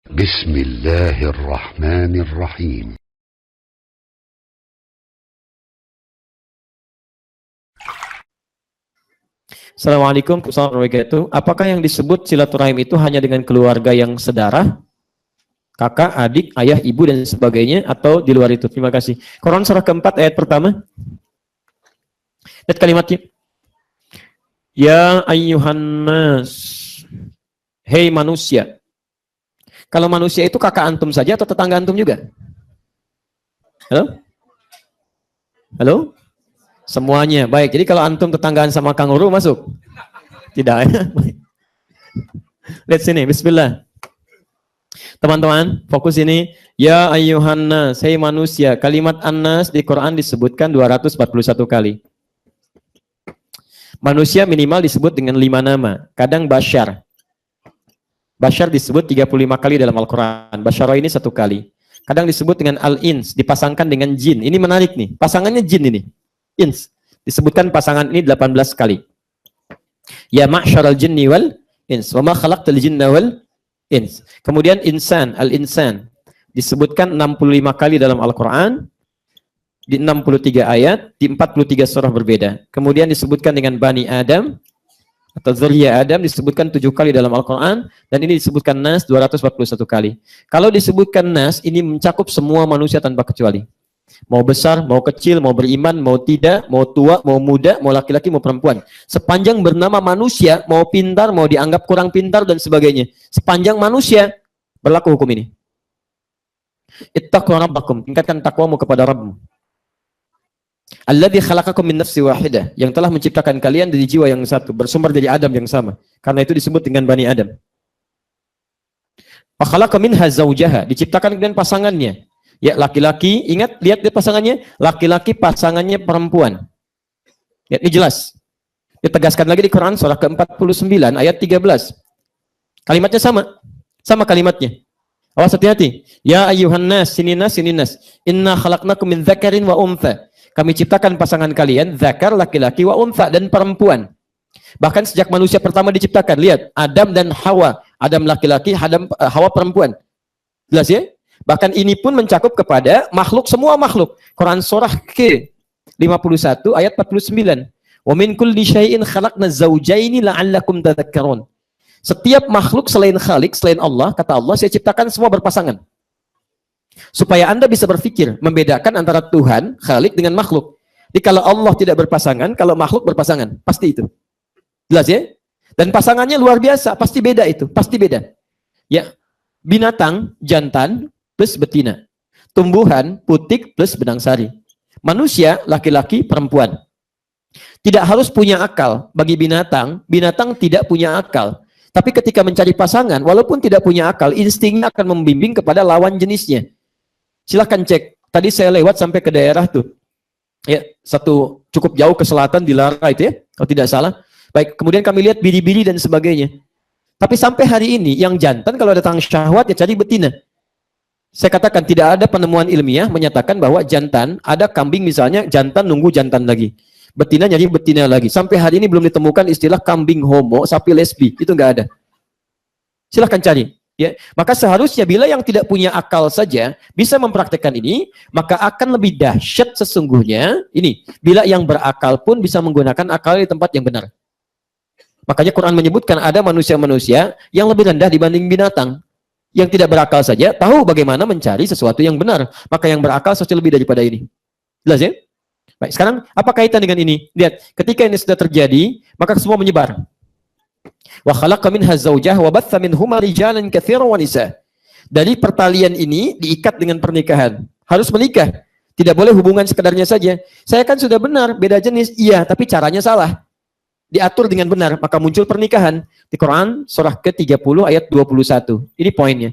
Bismillahirrahmanirrahim. Assalamualaikum warahmatullahi wabarakatuh. Apakah yang disebut silaturahim itu hanya dengan keluarga yang sedarah, kakak, adik, ayah, ibu, dan sebagainya, atau di luar itu? Terima kasih. Quran surah keempat ayat pertama. Lihat kalimatnya. Ya ayyuhan nas. Hei manusia. Kalau manusia itu kakak antum saja atau tetangga antum juga? Halo? Halo? Semuanya. Baik, jadi kalau antum tetanggaan sama kanguru masuk? Tidak ya? Lihat sini, bismillah. Teman-teman, fokus ini. Ya ayyuhan nas, hei manusia. Kalimat an-nas di Quran disebutkan 241 kali. Manusia minimal disebut dengan 5 nama. Kadang Bashar. Bashar disebut 35 kali dalam Al-Quran. Basharo ini 1 kali. Kadang disebut dengan Al-Ins, dipasangkan dengan jin. Ini menarik nih. Pasangannya jin ini. Ins. Disebutkan pasangan ini 18 kali. Ya ma'syaral jinni wal ins. Wa ma khalaqtal jinna wal ins. Kemudian insan, Al-Insan. Disebutkan 65 kali dalam Al-Quran. Di 63 ayat, di 43 surah berbeda. Kemudian disebutkan dengan Bani Adam, atau Dzurriyyah Adam, disebutkan 7 kali dalam Al-Quran, dan ini disebutkan Nas 241 kali. Kalau disebutkan Nas, ini mencakup semua manusia tanpa kecuali. Mau besar, mau kecil, mau beriman, mau tidak, mau tua, mau muda, mau laki-laki, mau perempuan. Sepanjang bernama manusia, mau pintar, mau dianggap kurang pintar, dan sebagainya. Sepanjang manusia, berlaku hukum ini. Ittaqu rabbakum, tingkatkan takwamu kepada Rabbmu. Alladzi khalaqakum min nafsin wahidah, yang telah menciptakan kalian dari jiwa yang satu, bersumber dari Adam yang sama. Karena itu disebut dengan Bani Adam. Wa khalaqa minha zawjaha, diciptakan dengan pasangannya. Ya, laki-laki, ingat, lihat pasangannya, laki-laki pasangannya perempuan. Ya, ini jelas. Ditegaskan lagi di Quran surah ke-49 ayat 13. Kalimatnya sama. Sama kalimatnya. Awas hati-hati. Ya ayyuhan nas, sini nas, sini nas. Inna khalaqnakum min dzakarin wa untha. Kami ciptakan pasangan kalian, zakar, laki-laki, wa untha, dan perempuan. Bahkan sejak manusia pertama diciptakan, lihat, Adam dan Hawa. Adam laki-laki, Hawa perempuan. Jelas ya? Bahkan ini pun mencakup kepada makhluk, semua makhluk. Quran surah ke-51 ayat 49. Wa min kulli syai'in khalaqna zawjaini la'allakum tadhakkarun. Setiap makhluk selain Khalik, selain Allah, kata Allah, saya ciptakan semua berpasangan. Supaya Anda bisa berpikir, membedakan antara Tuhan, Khalik, dengan makhluk. Jadi kalau Allah tidak berpasangan, kalau makhluk berpasangan, pasti itu. Jelas ya? Dan pasangannya luar biasa, pasti beda itu, pasti beda. Ya, binatang, jantan, plus betina. Tumbuhan, putik, plus benang sari. Manusia, laki-laki, perempuan. Tidak harus punya akal. Bagi binatang, binatang tidak punya akal. Tapi ketika mencari pasangan, walaupun tidak punya akal, instingnya akan membimbing kepada lawan jenisnya. Silahkan cek. Tadi saya lewat sampai ke daerah tuh. Ya, satu cukup jauh ke selatan di Lara itu ya, kalau tidak salah. Baik, kemudian kami lihat biri-biri dan sebagainya. Tapi sampai hari ini, yang jantan kalau datang syahwat ya cari betina. Saya katakan tidak ada penemuan ilmiah menyatakan bahwa jantan, ada kambing misalnya, jantan nunggu jantan lagi. Betina nyari betina lagi. Sampai hari ini belum ditemukan istilah kambing homo, sapi lesbi. Itu nggak ada. Silahkan cari. Ya, maka seharusnya bila yang tidak punya akal saja bisa mempraktekkan ini, maka akan lebih dahsyat sesungguhnya ini. Bila yang berakal pun bisa menggunakan akal di tempat yang benar. Makanya Quran menyebutkan ada manusia-manusia yang lebih rendah dibanding binatang. Yang tidak berakal saja tahu bagaimana mencari sesuatu yang benar. Maka yang berakal sesuatu lebih daripada ini. Jelas ya? Baik, sekarang apa kaitan dengan ini? Lihat, ketika ini sudah terjadi, maka semua menyebar. Wa khalaqa minha zawjaha wa batha minhuma rijalan katsiran wa nisa. Dari pertalian ini diikat dengan pernikahan. Harus menikah. Tidak boleh hubungan sekedarnya saja. Saya kan sudah benar, beda jenis. Iya, tapi caranya salah. Diatur dengan benar, maka muncul pernikahan. Di Quran surah ke-30 ayat 21. Ini poinnya.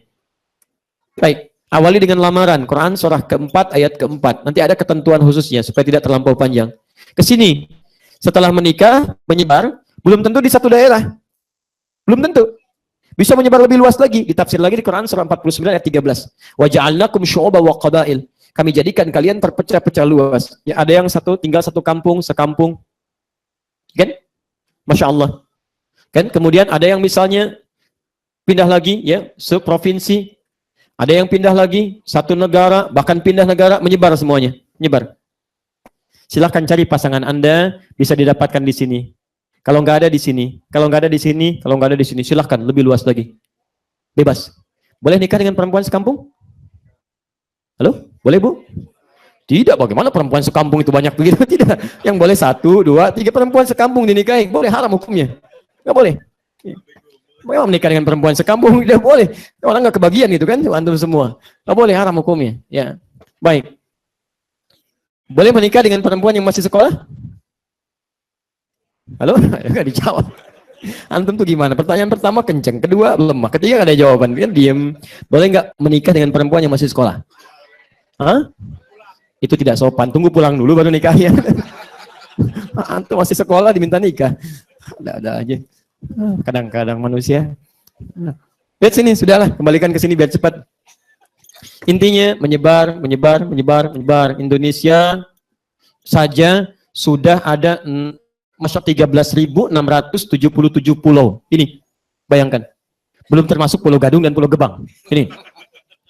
Baik, awali dengan lamaran. Quran surah ke-4 ayat ke-4. Nanti ada ketentuan khususnya supaya tidak terlampau panjang. Ke sini. Setelah menikah, menyebar, belum tentu di satu daerah. Belum tentu. Bisa menyebar lebih luas lagi. Ditafsir lagi di Quran surah 49 ayat 13. Wa ja'alnakum syu'uban wa qabail. Kami jadikan kalian terpecah-pecah luas. Ya, ada yang tinggal satu kampung, sekampung. Kan? Masya Allah. Kan? Kemudian ada yang misalnya pindah lagi, ya, seprovinsi. Ada yang pindah lagi, satu negara, bahkan pindah negara, menyebar semuanya. Menyebar. Silahkan cari pasangan Anda, bisa didapatkan di sini. Kalau nggak ada di sini, kalau nggak ada di sini, kalau nggak ada di sini, silahkan lebih luas lagi. Bebas. Boleh nikah dengan perempuan sekampung? Halo? Boleh, Bu? Tidak, bagaimana perempuan sekampung itu banyak begitu? Tidak. Yang boleh 1, 2, 3 perempuan sekampung dinikahi. Boleh, haram hukumnya. Nggak boleh. Bagaimana menikah dengan perempuan sekampung? Tidak boleh. Orang nggak kebagian gitu kan, antum semua. Nggak boleh, haram hukumnya. Ya, baik. Boleh menikah dengan perempuan yang masih sekolah? Halo? Nggak dijawab. Antum tuh gimana? Pertanyaan pertama kenceng, kedua lemah, ketiga nggak ada jawaban. Kan diem. Boleh nggak menikah dengan perempuan yang masih sekolah? Hah? Itu tidak sopan. Tunggu pulang dulu baru nikah ya. Antum masih sekolah diminta nikah. Ada aja. Kadang-kadang manusia. Lihat sini, sudahlah, kembalikan ke sini biar cepat. Intinya menyebar. Indonesia saja sudah ada 13.677 pulau. Ini, bayangkan. Belum termasuk Pulau Gadung dan Pulau Gebang. Ini.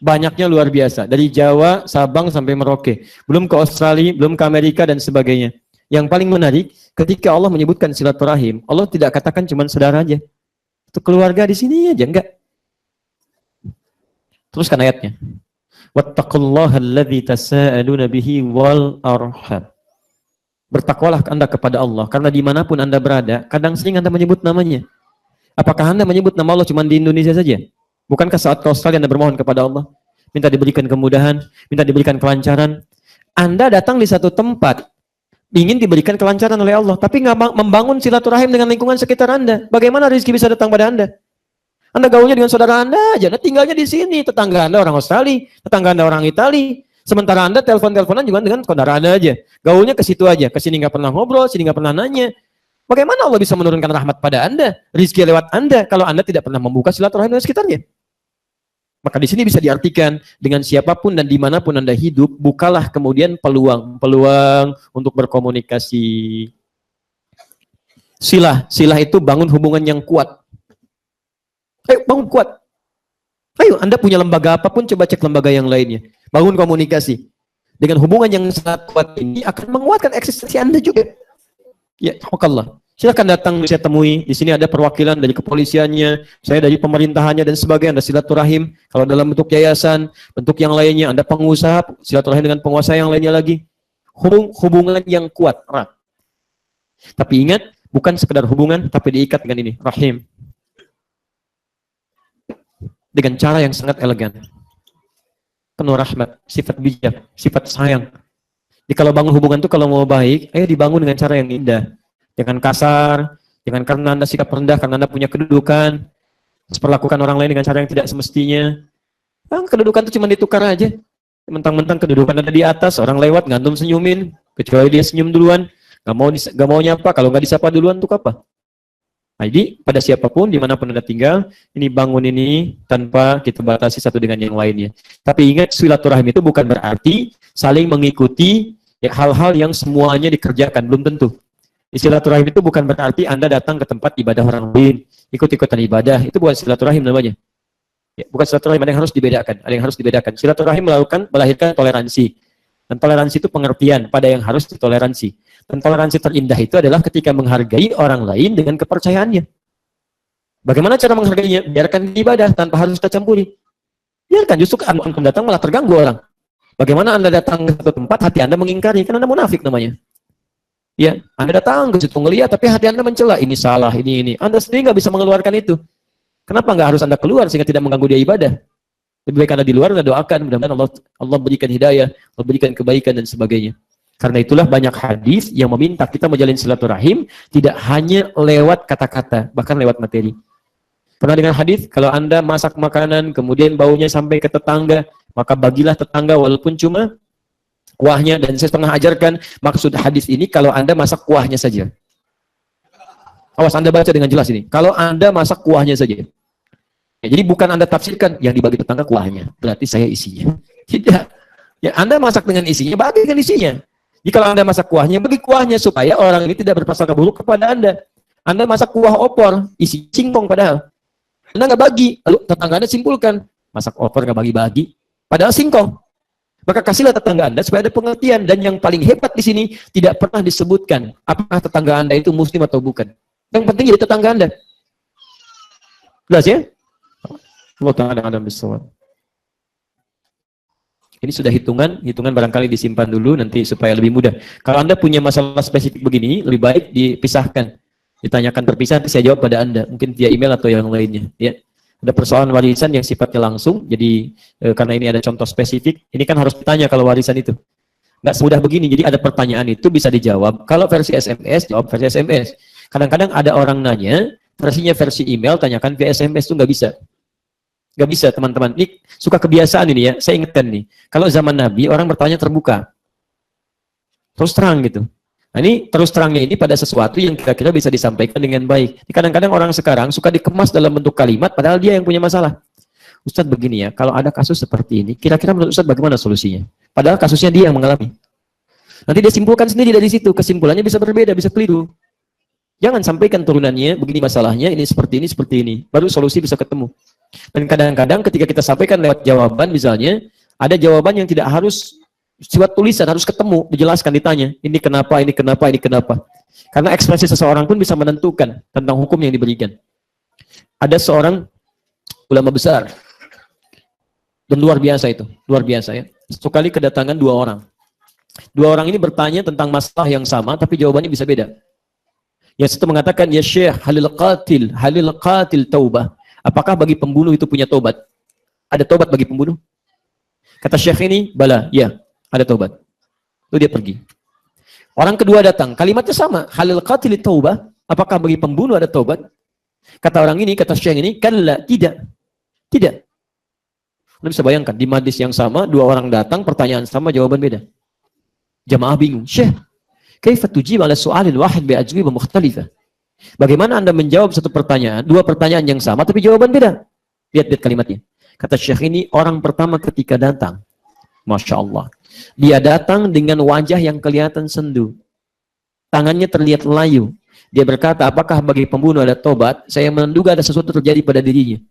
Banyaknya luar biasa. Dari Jawa, Sabang sampai Merauke. Belum ke Australia, belum ke Amerika dan sebagainya. Yang paling menarik, ketika Allah menyebutkan silaturahim, Allah tidak katakan cuma saudara aja. Itu keluarga di sini aja, enggak. Teruskan ayatnya. Wattaqullaha alladzi tasaaluna bihi wal arham. Bertakwalah Anda kepada Allah, karena dimanapun Anda berada, kadang sering Anda menyebut namanya. Apakah Anda menyebut nama Allah cuma di Indonesia saja? Bukankah saat ke Australia Anda bermohon kepada Allah, minta diberikan kemudahan, minta diberikan kelancaran? Anda datang di satu tempat, ingin diberikan kelancaran oleh Allah, tapi nggak membangun silaturahim dengan lingkungan sekitar Anda. Bagaimana rezeki bisa datang pada Anda? Anda gaulnya dengan saudara Anda aja, Anda tinggalnya di sini, tetangga Anda orang Australia, tetangga Anda orang Italia. Sementara Anda telepon-teleponan juga dengan saudara Anda aja. Gaulnya ke situ aja, ke sini nggak pernah ngobrol, sini nggak pernah nanya. Bagaimana Allah bisa menurunkan rahmat pada Anda, rezeki lewat Anda, kalau Anda tidak pernah membuka silaturahim dengan sekitarnya? Maka di sini bisa diartikan dengan siapapun dan dimanapun Anda hidup, bukalah kemudian peluang untuk berkomunikasi. Silah itu bangun hubungan yang kuat. Ayo bangun kuat. Ayo, Anda punya lembaga apapun, coba cek lembaga yang lainnya. Bangun komunikasi. Dengan hubungan yang sangat kuat ini akan menguatkan eksistensi Anda juga. Ya, Allah. Silakan datang, saya temui. Di sini ada perwakilan dari kepolisiannya, saya dari pemerintahannya dan sebagainya. Ada silaturahim. Kalau dalam bentuk yayasan, bentuk yang lainnya, Anda pengusaha, silaturahim dengan penguasa yang lainnya lagi. Hubungan yang kuat, erat. Tapi ingat, bukan sekedar hubungan, tapi diikat dengan ini, rahim. Dengan cara yang sangat elegan. Penuh rahmat, sifat bijak, sifat sayang. Jadi kalau bangun hubungan itu kalau mau baik, ayo dibangun dengan cara yang indah. Jangan kasar, jangan karena Anda sikap rendah, karena Anda punya kedudukan, perlakukan orang lain dengan cara yang tidak semestinya. Kedudukan itu cuma ditukar aja. Mentang-mentang kedudukan ada di atas, orang lewat, ngantum senyumin, kecuali dia senyum duluan, nggak mau nyapa, kalau nggak disapa duluan, untuk apa? Nah, jadi pada siapapun, dimanapun Anda tinggal, ini bangun ini tanpa kita batasi satu dengan yang lainnya. Tapi ingat, silaturahim itu bukan berarti saling mengikuti hal-hal yang semuanya dikerjakan, belum tentu. Silaturahim itu bukan berarti Anda datang ke tempat ibadah orang lain, ikut-ikutan ibadah, itu bukan silaturahim namanya. Ya, bukan silaturahim, ada yang harus dibedakan. Ada yang harus dibedakan. Silaturahim melahirkan toleransi. Dan toleransi itu pengertian pada yang harus ditoleransi. Dan toleransi terindah itu adalah ketika menghargai orang lain dengan kepercayaannya. Bagaimana cara menghargainya? Biarkan ibadah tanpa harus kita campuri. Biarkan, justru Anda datang malah terganggu orang. Bagaimana Anda datang ke satu tempat, hati Anda mengingkari, kan Anda munafik namanya. Ya, Anda datang ke situ ngelihat, tapi hati Anda mencela, ini salah, ini. Anda sendiri nggak bisa mengeluarkan itu. Kenapa nggak harus Anda keluar sehingga tidak mengganggu dia ibadah? Lebih baik Anda di luar, Anda doakan, mudah-mudahan Allah berikan hidayah, Allah berikan kebaikan dan sebagainya. Karena itulah banyak hadis yang meminta kita menjalin silaturahim tidak hanya lewat kata-kata, bahkan lewat materi. Pernah dengar hadis, kalau Anda masak makanan, kemudian baunya sampai ke tetangga, maka bagilah tetangga walaupun cuma kuahnya. Dan saya pernah ajarkan maksud hadis ini kalau Anda masak kuahnya saja. Awas, Anda baca dengan jelas ini. Kalau Anda masak kuahnya saja. Ya, jadi bukan Anda tafsirkan yang dibagi tetangga kuahnya, berarti saya isinya. Tidak. Ya, Anda masak dengan isinya, bagikan isinya. Jadi kalau Anda masak kuahnya, bagi kuahnya supaya orang ini tidak berprasangka buruk kepada Anda. Anda masak kuah opor, isi singkong padahal. Anda nggak bagi, lalu tetangga Anda simpulkan, masak opor nggak bagi-bagi, padahal singkong. Maka kasihlah tetangga Anda supaya ada pengertian. Dan yang paling hebat di sini tidak pernah disebutkan apakah tetangga Anda itu muslim atau bukan. Yang penting jadi tetangga Anda. Jelas ya? Allah Ta'ala a'lam bissawab. Ini sudah hitungan barangkali disimpan dulu nanti supaya lebih mudah. Kalau Anda punya masalah spesifik begini, lebih baik dipisahkan. Ditanyakan terpisah, nanti saya jawab pada Anda. Mungkin via email atau yang lainnya. Ya. Ada persoalan warisan yang sifatnya langsung, jadi karena ini ada contoh spesifik, ini kan harus ditanya kalau warisan itu. Nggak semudah begini, jadi ada pertanyaan itu bisa dijawab. Kalau versi SMS, jawab versi SMS. Kadang-kadang ada orang nanya, versinya versi email, tanyakan via SMS itu nggak bisa. Nggak bisa, teman-teman. Ini suka kebiasaan ini ya, saya ingatkan nih. Kalau zaman Nabi, orang bertanya terbuka. Terus terang gitu. Nah, ini terus terangnya ini pada sesuatu yang kira-kira bisa disampaikan dengan baik. Kadang-kadang orang sekarang suka dikemas dalam bentuk kalimat, padahal dia yang punya masalah. Ustadz begini ya, kalau ada kasus seperti ini, kira-kira menurut Ustadz bagaimana solusinya? Padahal kasusnya dia yang mengalami. Nanti dia simpulkan sendiri dari situ, kesimpulannya bisa berbeda, bisa keliru. Jangan sampaikan turunannya, begini masalahnya, ini, seperti ini, baru solusi bisa ketemu. Dan kadang-kadang ketika kita sampaikan lewat jawaban misalnya, ada jawaban yang tidak harus sifat tulisan, harus ketemu, dijelaskan, ditanya, ini kenapa, ini kenapa, ini kenapa. Karena ekspresi seseorang pun bisa menentukan tentang hukum yang diberikan. Ada seorang ulama besar, dan luar biasa itu, luar biasa ya. Sekali kedatangan dua orang. Dua orang ini bertanya tentang masalah yang sama, tapi jawabannya bisa beda. Yang satu mengatakan, ya Syekh, halil qatil taubah. Apakah bagi pembunuh itu punya tobat? Ada tobat bagi pembunuh? Kata Syekh ini, bala, ya, ada tobat. Lalu dia pergi. Orang kedua datang, kalimatnya sama, halil qatil taubah. Apakah bagi pembunuh ada tobat? Kata orang ini, kata Syekh ini, kalla, tidak. Tidak. Anda bisa bayangkan, di majlis yang sama, dua orang datang, pertanyaan sama, jawaban beda. Jamaah bingung. Syekh, kaifa tujib ala su'alil wahid bi'ajwibah mukhtalifah? Bagaimana Anda menjawab satu pertanyaan, dua pertanyaan yang sama, tapi jawaban beda? Lihat kalimatnya. Kata Syekh ini, orang pertama ketika datang, Masya Allah, dia datang dengan wajah yang kelihatan sendu. Tangannya terlihat layu. Dia berkata, apakah bagi pembunuh ada tobat? Saya menduga ada sesuatu terjadi pada dirinya.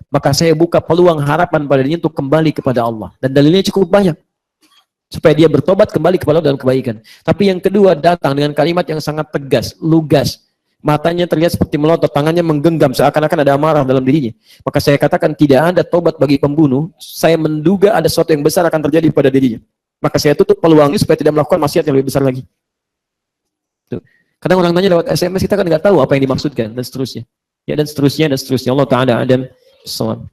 Maka saya buka peluang harapan pada dirinya untuk kembali kepada Allah. Dan dalilnya cukup banyak. Supaya dia bertobat kembali kepada Allah dalam kebaikan. Tapi yang kedua datang dengan kalimat yang sangat tegas, lugas. Matanya terlihat seperti melotot, tangannya menggenggam seakan-akan ada amarah dalam dirinya. Maka saya katakan tidak ada tobat bagi pembunuh. Saya menduga ada sesuatu yang besar akan terjadi pada dirinya. Maka saya tutup peluangnya supaya tidak melakukan maksiat yang lebih besar lagi. Tuh. Kadang orang tanya lewat SMS, kita kan nggak tahu apa yang dimaksudkan dan seterusnya. Ya dan seterusnya dan seterusnya. Allah Ta'ala Adam. Salam.